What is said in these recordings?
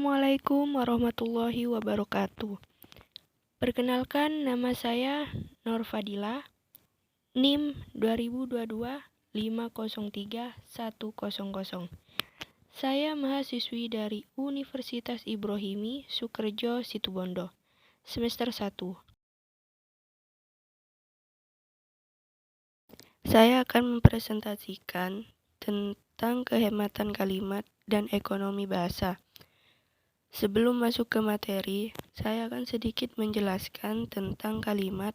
Assalamualaikum warahmatullahi wabarakatuh. Perkenalkan, nama saya Nur Fadila, NIM 2022-503-100. Saya mahasiswi dari Universitas Ibrohimi Sukerjo Situbondo, semester 1. Saya akan mempresentasikan tentang kehematan kalimat dan ekonomi bahasa. Sebelum masuk ke materi, saya akan sedikit menjelaskan tentang kalimat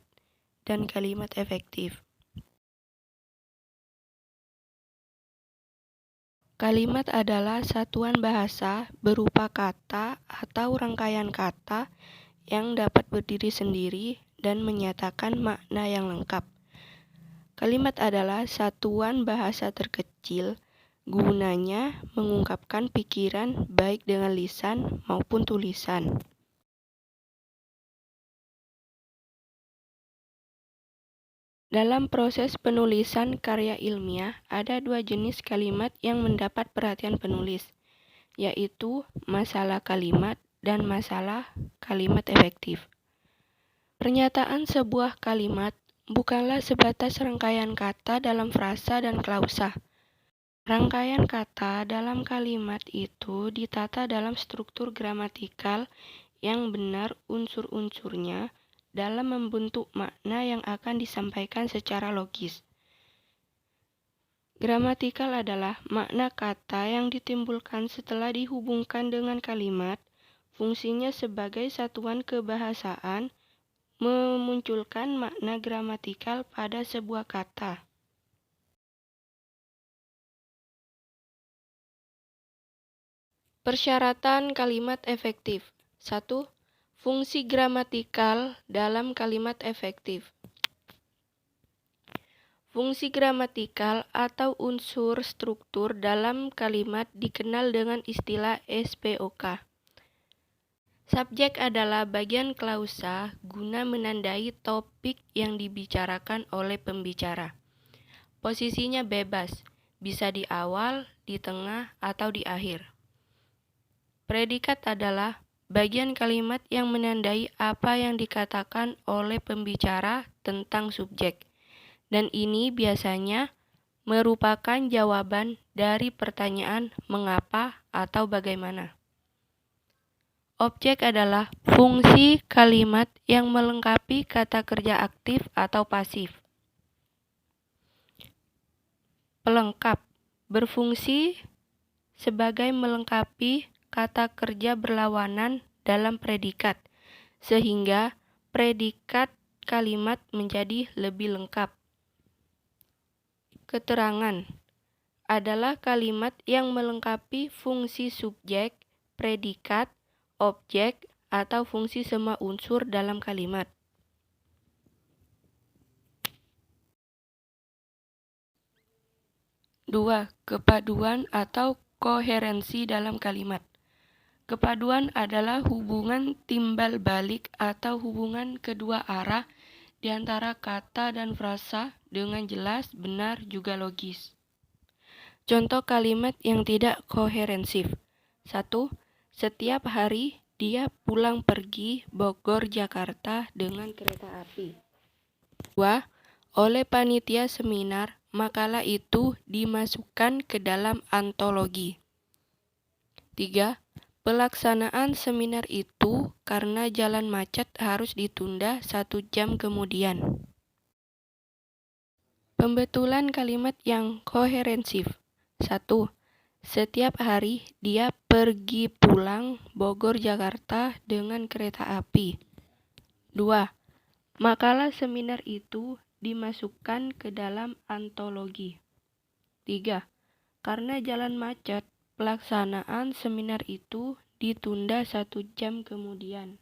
dan kalimat efektif. Kalimat adalah satuan bahasa berupa kata atau rangkaian kata yang dapat berdiri sendiri dan menyatakan makna yang lengkap. Kalimat adalah satuan bahasa terkecil, gunanya mengungkapkan pikiran baik dengan lisan maupun tulisan. Dalam proses penulisan karya ilmiah, ada dua jenis kalimat yang mendapat perhatian penulis, yaitu masalah kalimat dan masalah kalimat efektif. Pernyataan sebuah kalimat bukanlah sebatas rangkaian kata dalam frasa dan klausa. Rangkaian kata dalam kalimat itu ditata dalam struktur gramatikal yang benar unsur-unsurnya dalam membentuk makna yang akan disampaikan secara logis. Gramatikal adalah makna kata yang ditimbulkan setelah dihubungkan dengan kalimat, fungsinya sebagai satuan kebahasaan memunculkan makna gramatikal pada sebuah kata. Persyaratan kalimat efektif. 1. Fungsi gramatikal dalam kalimat efektif. Fungsi gramatikal atau unsur struktur dalam kalimat dikenal dengan istilah SPOK. Subjek adalah bagian klausa guna menandai topik yang dibicarakan oleh pembicara. Posisinya bebas, bisa di awal, di tengah, atau di akhir. Predikat adalah bagian kalimat yang menandai apa yang dikatakan oleh pembicara tentang subjek, dan ini biasanya merupakan jawaban dari pertanyaan mengapa atau bagaimana. Objek adalah fungsi kalimat yang melengkapi kata kerja aktif atau pasif. Pelengkap berfungsi sebagai melengkapi kata kerja berlawanan dalam predikat, sehingga predikat kalimat menjadi lebih lengkap. Keterangan adalah kalimat yang melengkapi fungsi subjek, predikat, objek, atau fungsi semua unsur dalam kalimat. Dua, kepaduan atau koherensi dalam kalimat. Kepaduan adalah hubungan timbal balik atau hubungan kedua arah di antara kata dan frasa dengan jelas, benar, juga logis. Contoh kalimat yang tidak koherensif. 1. Setiap hari dia pulang pergi Bogor Jakarta dengan kereta api. 2. Oleh panitia seminar, makalah itu dimasukkan ke dalam antologi. 3. Pelaksanaan seminar itu karena jalan macet harus ditunda 1 jam kemudian. Pembetulan kalimat yang koherensif. 1. Setiap hari dia pergi pulang Bogor Jakarta dengan kereta api. 2. Makalah seminar itu dimasukkan ke dalam antologi. 3. Karena jalan macet, pelaksanaan seminar itu ditunda 1 jam kemudian.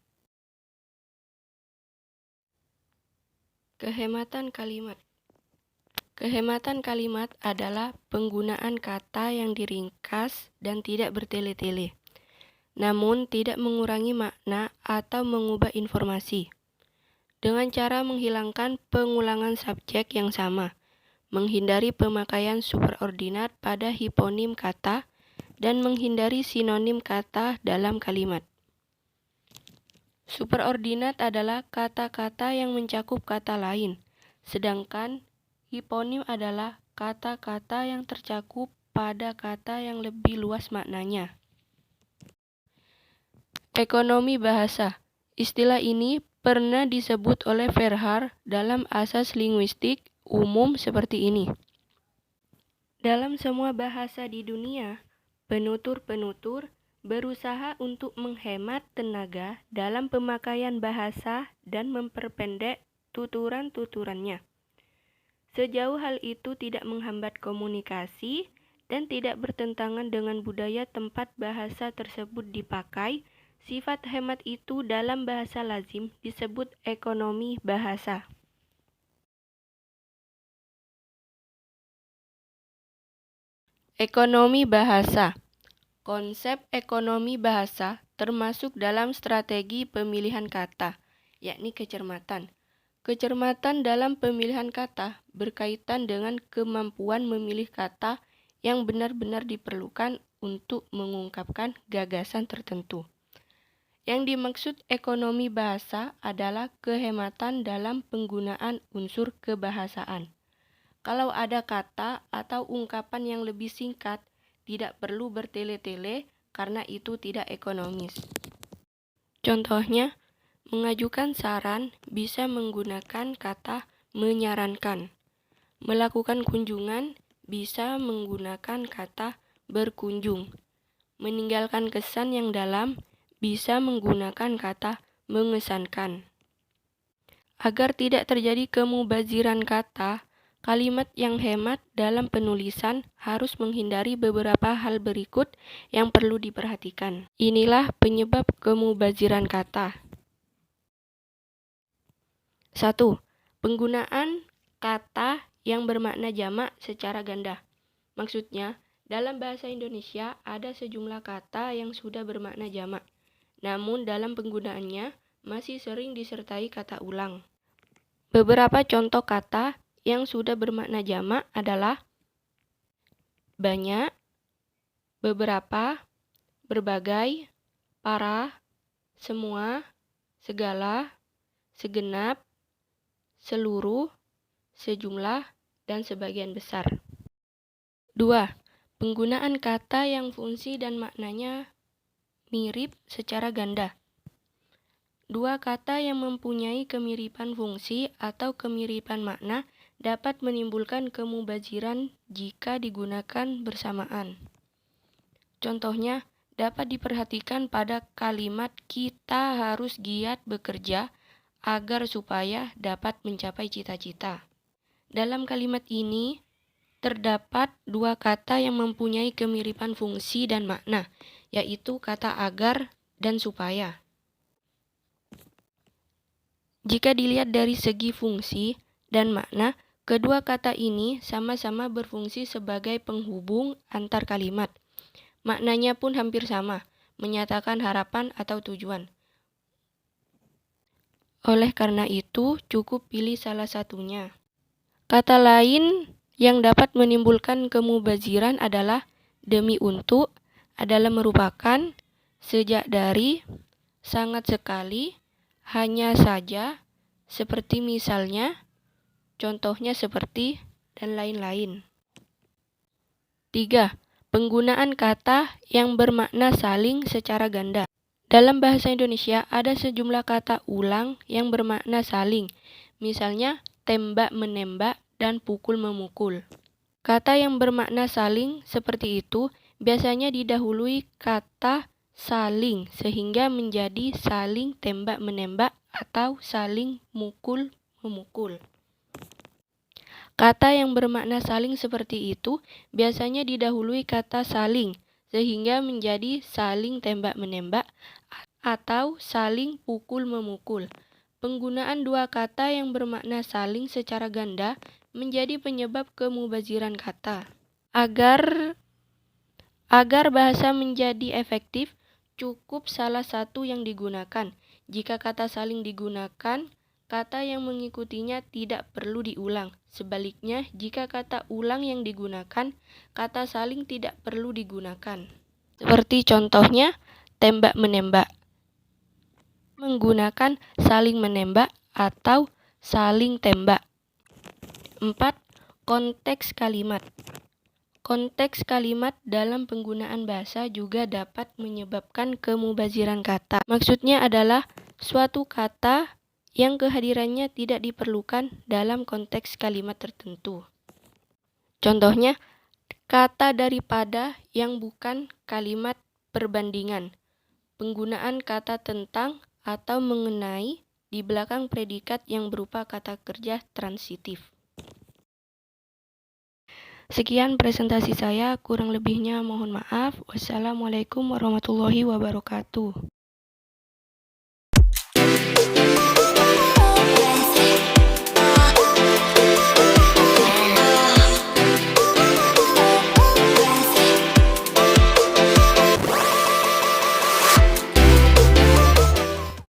Kehematan kalimat. Kehematan kalimat adalah penggunaan kata yang diringkas dan tidak bertele-tele, namun tidak mengurangi makna atau mengubah informasi. Dengan cara menghilangkan pengulangan subjek yang sama, menghindari pemakaian superordinat pada hiponim kata, dan menghindari sinonim kata dalam kalimat. Superordinat adalah kata-kata yang mencakup kata lain, sedangkan hiponim adalah kata-kata yang tercakup pada kata yang lebih luas maknanya. Ekonomi bahasa. Istilah ini pernah disebut oleh Verhaar dalam asas linguistik umum seperti ini. Dalam semua bahasa di dunia, penutur-penutur berusaha untuk menghemat tenaga dalam pemakaian bahasa dan memperpendek tuturan-tuturannya. Sejauh hal itu tidak menghambat komunikasi dan tidak bertentangan dengan budaya tempat bahasa tersebut dipakai, sifat hemat itu dalam bahasa lazim disebut ekonomi bahasa. Ekonomi bahasa. Konsep ekonomi bahasa termasuk dalam strategi pemilihan kata, yakni kecermatan. Kecermatan dalam pemilihan kata berkaitan dengan kemampuan memilih kata yang benar-benar diperlukan untuk mengungkapkan gagasan tertentu. Yang dimaksud ekonomi bahasa adalah kehematan dalam penggunaan unsur kebahasaan. Kalau ada kata atau ungkapan yang lebih singkat, tidak perlu bertele-tele karena itu tidak ekonomis. Contohnya, mengajukan saran bisa menggunakan kata menyarankan. Melakukan kunjungan bisa menggunakan kata berkunjung. Meninggalkan kesan yang dalam bisa menggunakan kata mengesankan. Agar tidak terjadi kemubaziran kata, kalimat yang hemat dalam penulisan harus menghindari beberapa hal berikut yang perlu diperhatikan. Inilah penyebab kemubaziran kata. 1. Penggunaan kata yang bermakna jamak secara ganda. Maksudnya, dalam bahasa Indonesia ada sejumlah kata yang sudah bermakna jamak, namun dalam penggunaannya masih sering disertai kata ulang. Beberapa contoh kata yang sudah bermakna jamak adalah banyak, beberapa, berbagai, parah, semua, segala, segenap, seluruh, sejumlah, dan sebagian besar. 2. Penggunaan kata yang fungsi dan maknanya mirip secara ganda. Dua kata yang mempunyai kemiripan fungsi atau kemiripan makna dapat menimbulkan kemubaziran jika digunakan bersamaan. Contohnya, dapat diperhatikan pada kalimat kita harus giat bekerja agar supaya dapat mencapai cita-cita. Dalam kalimat ini, terdapat dua kata yang mempunyai kemiripan fungsi dan makna, yaitu kata agar dan supaya. Jika dilihat dari segi fungsi dan makna, kedua kata ini sama-sama berfungsi sebagai penghubung antar kalimat. Maknanya pun hampir sama, menyatakan harapan atau tujuan. Oleh karena itu, cukup pilih salah satunya. Kata lain yang dapat menimbulkan kemubaziran adalah demi untuk, adalah merupakan, sejak dari, sangat sekali, hanya saja, seperti misalnya, contohnya seperti, dan lain-lain. 3. Penggunaan kata yang bermakna saling secara ganda. Dalam bahasa Indonesia ada sejumlah kata ulang yang bermakna saling, misalnya tembak-menembak dan pukul-memukul. Kata yang bermakna saling seperti itu biasanya didahului kata saling sehingga menjadi saling tembak-menembak atau saling mukul-memukul. Kata yang bermakna saling seperti itu biasanya didahului kata saling sehingga menjadi saling tembak-menembak atau saling pukul-memukul. Penggunaan dua kata yang bermakna saling secara ganda menjadi penyebab kemubaziran kata. Agar bahasa menjadi efektif, cukup salah satu yang digunakan. Jika kata saling digunakan, kata yang mengikutinya tidak perlu diulang. Sebaliknya, jika kata ulang yang digunakan, kata saling tidak perlu digunakan. Seperti contohnya, tembak-menembak. Menggunakan saling menembak atau saling tembak. 4. Konteks kalimat. Konteks kalimat dalam penggunaan bahasa juga dapat menyebabkan kemubaziran kata. Maksudnya adalah suatu kata yang kehadirannya tidak diperlukan dalam konteks kalimat tertentu. Contohnya, kata daripada yang bukan kalimat perbandingan. Penggunaan kata tentang atau mengenai di belakang predikat yang berupa kata kerja transitif. Sekian presentasi saya, kurang lebihnya mohon maaf. Wassalamualaikum warahmatullahi wabarakatuh.